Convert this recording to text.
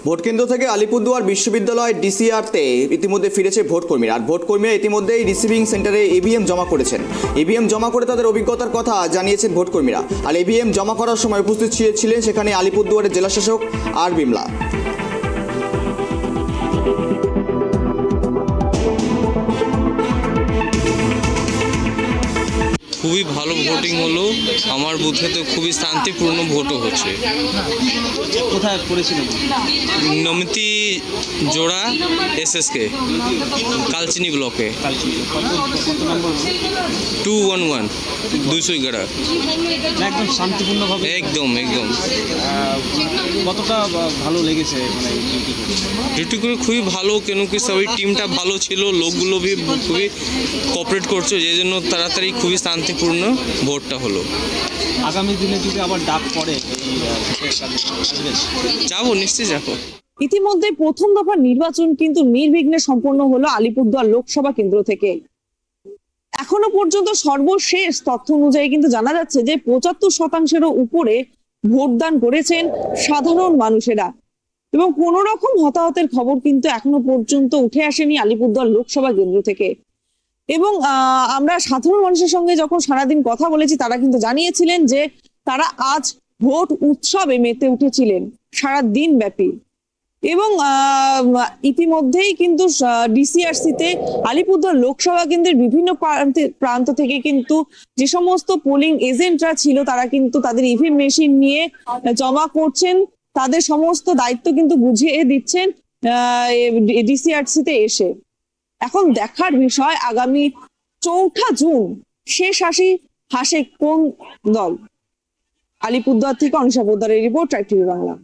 ভোটকেন্দ্র থেকে আলিপুরদুয়ার বিশ্ববিদ্যালয় ডিসিআরতে ইতিমধ্যে ফিরেছে ভোটকর্মীরা। আর ভোটকর্মীরা ইতিমধ্যেই রিসিভিং সেন্টারে ইভিএম জমা করেছেন। ইভিএম জমা করে তাদের অভিজ্ঞতার কথা জানিয়েছেন ভোটকর্মীরা। আর ইভিএম জমা করার সময় উপস্থিত ছিলেন সেখানে আলিপুরদুয়ারের জেলাশাসক আর বিমলা। খুবই ভালো ভোটিং হলো, আমার বুথে তো খুবই শান্তিপূর্ণ ভোটও হচ্ছে। কোথায় করেছিলেন? নমিতি জোড়া এসএসকে কালচিনি ব্লকে 211 211 একদম শান্তিপূর্ণভাবে। একদম কতটা ভালো লেগেছে মানে ডিউটি করে খুবই ভালো, কেন কি সবাই টিমটা ভালো ছিল, লোকগুলো খুবই কোঅপারেট করছে, যে জন্য তাড়াতাড়ি খুবই শান্তিপূর্ণ ভোটটা হলো। আগামী দিনে যদি আবার ডাক পড়ে যাবো, নিশ্চয়ই যাবো। ইতিমধ্যে প্রথম দফার নির্বাচন কিন্তু নির্বিঘ্নে সম্পন্ন হলো আলিপুরদুয়ার লোকসভা কেন্দ্র থেকে। এখনো পর্যন্ত সর্বশেষ তথ্য অনুযায়ী কিন্তু জানা যাচ্ছে যে 75%-এরও উপরে ভোটদান করেছেন সাধারণ মানুষেরা, এবং কোন রকম হতাহতের খবর কিন্তু এখনো পর্যন্ত উঠে আসেনি আলিপুরদুয়ার লোকসভা কেন্দ্র থেকে। এবং আমরা সাধারণ মানুষের সঙ্গে যখন সারাদিন কথা বলেছি, তারা কিন্তু জানিয়েছিলেন যে তারা আজ ভোট উৎসবে মেতে উঠেছিলেন সারা দিন ব্যাপী। এবং ইতিমধ্যেই কিন্তু ডিসিআরসিতে আলিপুরদুয়ার লোকসভা কেন্দ্রের বিভিন্ন প্রান্ত থেকে কিন্তু যে সমস্ত পোলিং এজেন্টরা ছিল, তারা কিন্তু তাদের ইভিএম মেশিন নিয়ে জমা করছেন, তাদের সমস্ত দায়িত্ব কিন্তু বুঝিয়ে দিচ্ছেন ডিসিআরসিতে এসে। এখন দেখার বিষয় আগামী 4 জুন শেষ হাসে কোন দল। আলিপুরদুয়ার থেকে অনিশা পোদ্দারের রিপোর্ট, ট্রাইব টিভি বাংলা।